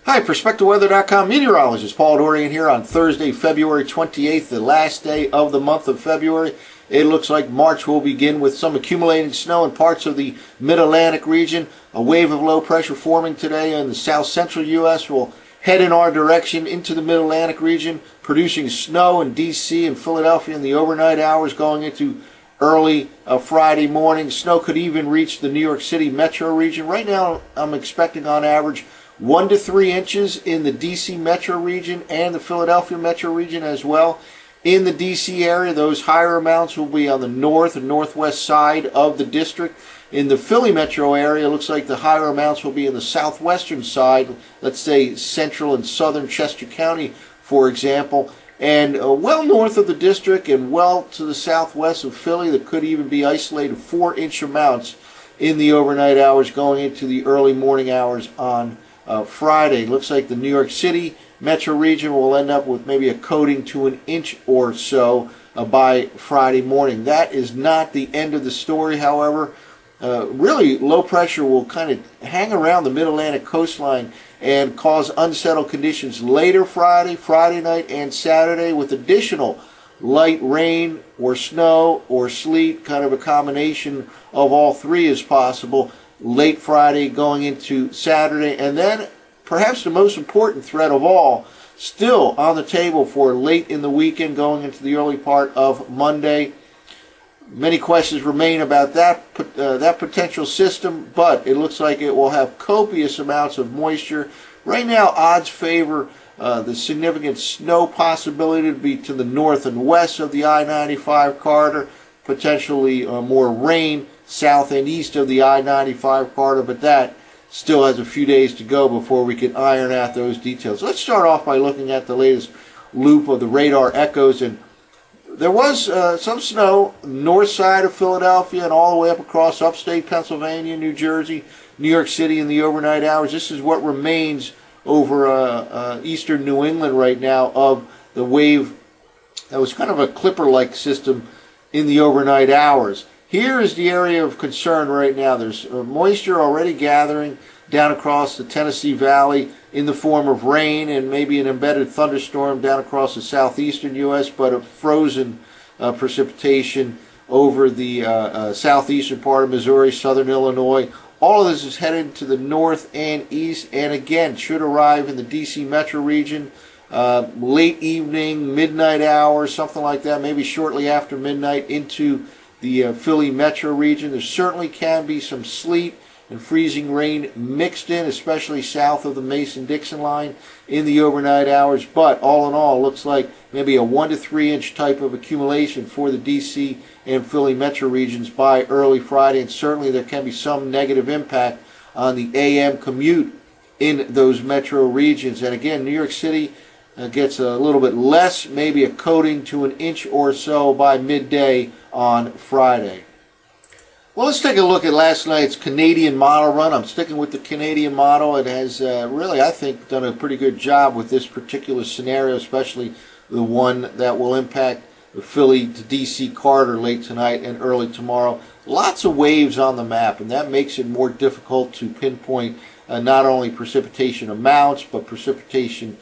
Hi, PerspectaWeather.com meteorologist Paul Dorian here on Thursday, February 28th, the last day of the month of February. It looks like March will begin with some accumulating snow in parts of the mid-Atlantic region. A wave of low pressure forming today in the south-central U.S. will head in our direction into the mid-Atlantic region, producing snow in D.C. and Philadelphia in the overnight hours going into early Friday morning. Snow could even reach the New York City metro region. Right now, I'm expecting on average 1 to 3 inches in the D.C. metro region and the Philadelphia metro region as well. In the D.C. area, those higher amounts will be on the north and northwest side of the district. In the Philly metro area, it looks like the higher amounts will be in the southwestern side, let's say central and southern Chester County, for example. And well north of the district and well to the southwest of Philly, there could even be isolated 4-inch amounts in the overnight hours going into the early morning hours on Friday. Looks like the New York City metro region will end up with maybe a coating to an inch or so by Friday morning. That is not the end of the story, however. Really, low pressure will kind of hang around the mid-Atlantic coastline and cause unsettled conditions later Friday night, and Saturday, with additional light rain or snow or sleet, kind of a combination of all three is possible late Friday going into Saturday. And then perhaps the most important threat of all, still on the table for late in the weekend going into the early part of Monday. Many questions remain about that potential system, but it looks like it will have copious amounts of moisture. Right now, odds favor the significant snow possibility to be to the north and west of the I-95 corridor, potentially more rain south and east of the I-95 corridor, but that still has a few days to go before we can iron out those details. Let's start off by looking at the latest loop of the radar echoes. And there was some snow north side of Philadelphia and all the way up across upstate Pennsylvania, New Jersey, New York City in the overnight hours. This is what remains over eastern New England right now of the wave that was kind of a clipper-like system in the overnight hours. Here is the area of concern right now. There's moisture already gathering down across the Tennessee Valley in the form of rain and maybe an embedded thunderstorm down across the southeastern U.S., but a frozen precipitation over the southeastern part of Missouri, southern Illinois. All of this is headed to the north and east, and again should arrive in the D.C. metro region late evening, midnight hours, something like that, maybe shortly after midnight into the Philly metro region. There certainly can be some sleet and freezing rain mixed in, especially south of the Mason-Dixon line in the overnight hours. But all in all, looks like maybe a 1 to 3 inch type of accumulation for the D.C. and Philly metro regions by early Friday. And certainly there can be some negative impact on the AM commute in those metro regions. And again, New York City gets a little bit less, maybe a coating to an inch or so by midday on Friday. Well, let's take a look at last night's Canadian model run. I'm sticking with the Canadian model. It has really, I think, done a pretty good job with this particular scenario, especially the one that will impact the Philly to D.C. corridor late tonight and early tomorrow. Lots of waves on the map, and that makes it more difficult to pinpoint not only precipitation amounts, but precipitation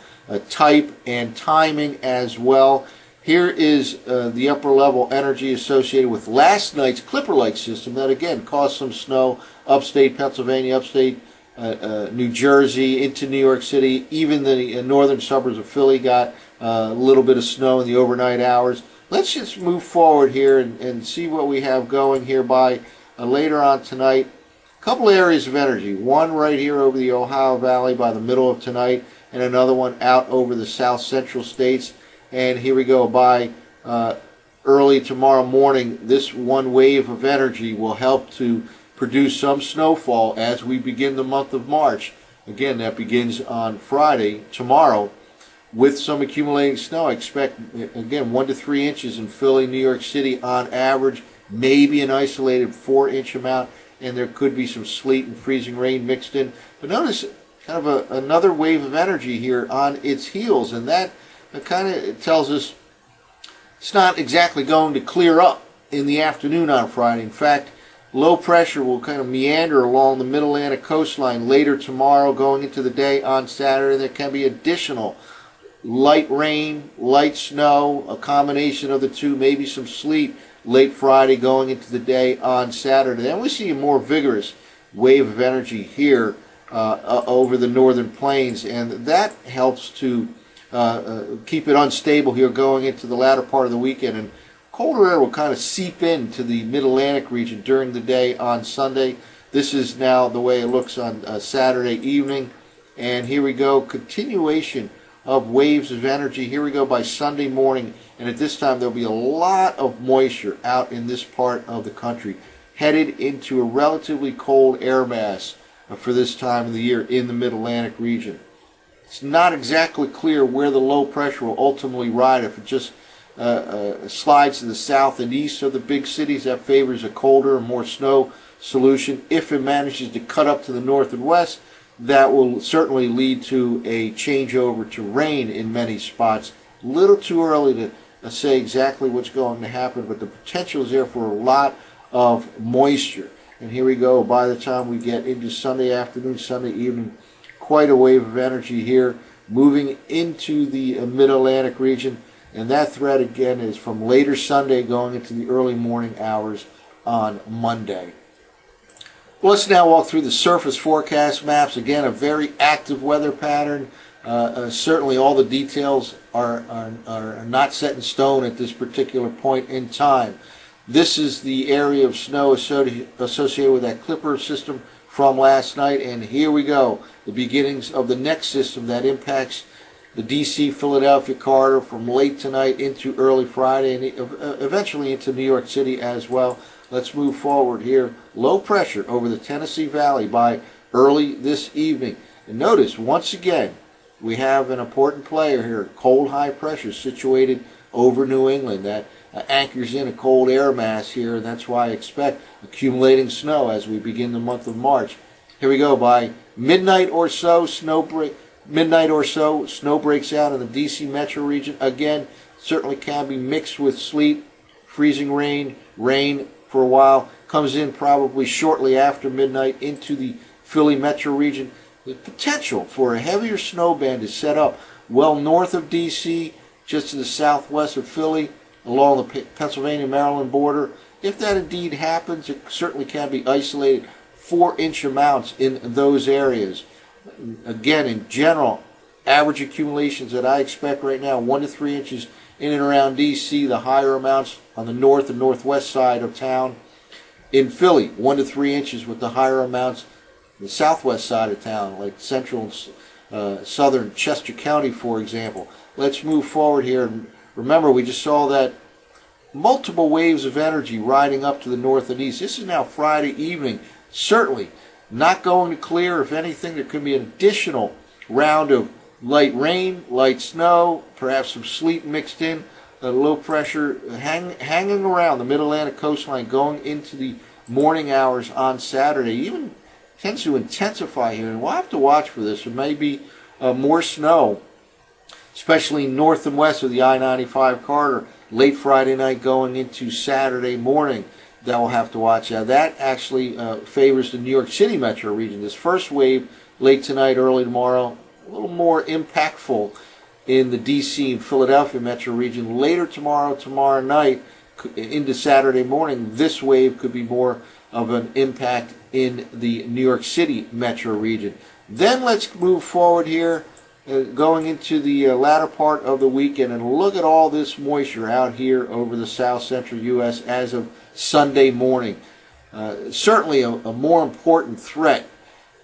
type and timing as well. Here is the upper level energy associated with last night's clipper-like system that again caused some snow upstate Pennsylvania, upstate New Jersey, into New York City. Even the northern suburbs of Philly got a little bit of snow in the overnight hours. Let's just move forward here and see what we have going here by later on tonight. A couple areas of energy. One right here over the Ohio Valley by the middle of tonight, and another one out over the south central states. And here we go, by early tomorrow morning, this one wave of energy will help to produce some snowfall as we begin the month of March. Again, that begins on Friday, tomorrow, with some accumulating snow. I expect, again, 1 to 3 inches in Philly, New York City on average, maybe an isolated 4-inch amount, and there could be some sleet and freezing rain mixed in. But notice kind of another wave of energy here on its heels, and that kind of tells us it's not exactly going to clear up in the afternoon on Friday. In fact, Low pressure will kind of meander along the mid-Atlantic coastline later tomorrow, going into the day on Saturday. There can be additional light rain, light snow, a combination of the two, maybe some sleet late Friday going into the day on Saturday. Then we see a more vigorous wave of energy here over the northern plains, and that helps to keep it unstable here going into the latter part of the weekend. And colder air will kind of seep into the mid-Atlantic region during the day on Sunday. This is now the way it looks on Saturday evening. And here we go, continuation of waves of energy. Here we go by Sunday morning. And at this time, there'll be a lot of moisture out in this part of the country, headed into a relatively cold air mass for this time of the year in the mid-Atlantic region. It's not exactly clear where the low pressure will ultimately ride. If it just slides to the south and east of the big cities, that favors a colder and more snow solution. If it manages to cut up to the north and west, that will certainly lead to a changeover to rain in many spots. A little too early to say exactly what's going to happen, but the potential is there for a lot of moisture. And here we go, by the time we get into Sunday afternoon, Sunday evening, quite a wave of energy here moving into the mid-Atlantic region. And that threat, again, is from later Sunday going into the early morning hours on Monday. Well, let's now walk through the surface forecast maps. Again, a very active weather pattern. Certainly all the details are not set in stone at this particular point in time. This is the area of snow associated with that Clipper system from last night. And here we go, the beginnings of the next system that impacts the D.C.-Philadelphia corridor from late tonight into early Friday and eventually into New York City as well. Let's move forward here. Low pressure over the Tennessee Valley by early this evening. And notice, once again, we have an important player here, cold high pressure situated over New England that anchors in a cold air mass here, and that's why I expect accumulating snow as we begin the month of March. Here we go, by midnight or so, snow breaks out in the D.C. metro region. Again, certainly can be mixed with sleet, freezing rain for a while. Comes in probably shortly after midnight into the Philly metro region. The potential for a heavier snow band is set up well north of D.C., just to the southwest of Philly, along the Pennsylvania-Maryland border. If that indeed happens, it certainly can be isolated 4-inch amounts in those areas. Again, in general, average accumulations that I expect right now, 1 to 3 inches in and around D.C., the higher amounts on the north and northwest side of town. In Philly, 1 to 3 inches with the higher amounts on the southwest side of town, like central and southern Chester County, for example. Let's move forward here. And remember, we just saw that multiple waves of energy riding up to the north and east. This is now Friday evening. Certainly not going to clear. If anything, there could be an additional round of light rain, light snow, perhaps some sleet mixed in. Low pressure hanging around the mid-Atlantic coastline going into the morning hours on Saturday. Even tends to intensify here, and we'll have to watch for this. There may be more snow, especially north and west of the I-95 corridor, late Friday night going into Saturday morning. That we'll have to watch out. That actually favors the New York City metro region. This first wave, late tonight, early tomorrow, a little more impactful in the D.C. and Philadelphia metro region. Later tomorrow night, into Saturday morning, this wave could be more of an impact in the New York City metro region. Then let's move forward here, going into the latter part of the weekend, and look at all this moisture out here over the south central U.S. as of Sunday morning. Certainly a more important threat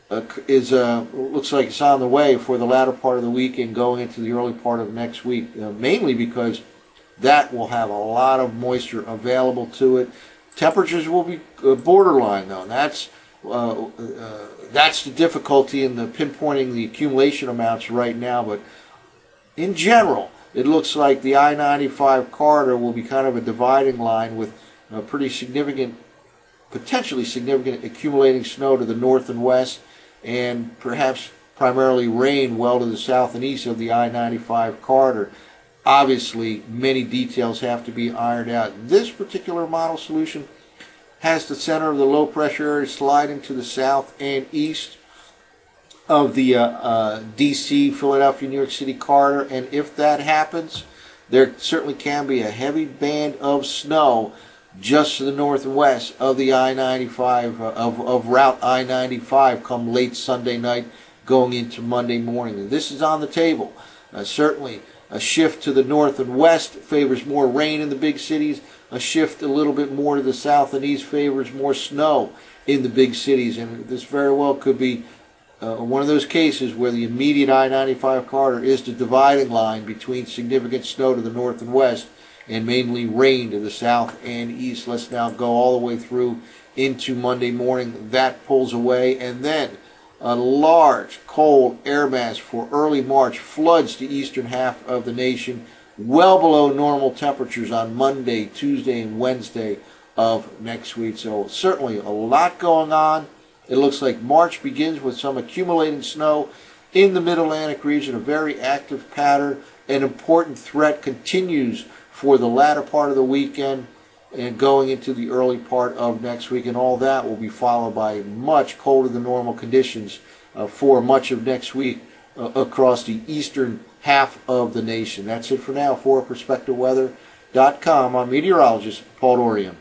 looks like it's on the way for the latter part of the weekend going into the early part of next week, mainly because that will have a lot of moisture available to it. Temperatures will be borderline, though. That's the difficulty in the pinpointing the accumulation amounts right now. But in general, it looks like the I-95 corridor will be kind of a dividing line with pretty significant, potentially significant accumulating snow to the north and west, and perhaps primarily rain well to the south and east of the I-95 corridor. Obviously, many details have to be ironed out. This particular model solution has the center of the low pressure area sliding to the south and east of the D.C., Philadelphia, New York City corridor. And if that happens, there certainly can be a heavy band of snow just to the north and west of the I-95, of Route I-95 come late Sunday night going into Monday morning. And this is on the table. Certainly a shift to the north and west favors more rain in the big cities. A shift a little bit more to the south and east favors more snow in the big cities. And this very well could be one of those cases where the immediate I-95 corridor is the dividing line between significant snow to the north and west and mainly rain to the south and east. Let's now go all the way through into Monday morning. That pulls away, and then a large cold air mass for early March floods the eastern half of the nation, well below normal temperatures on Monday, Tuesday, and Wednesday of next week. So certainly a lot going on. It looks like March begins with some accumulating snow in the Mid-Atlantic region, a very active pattern. An important threat continues for the latter part of the weekend and going into the early part of next week. And all that will be followed by much colder than normal conditions for much of next week across the eastern half of the nation. That's it for now. For PerspectaWeather.com, I'm meteorologist Paul Dorian.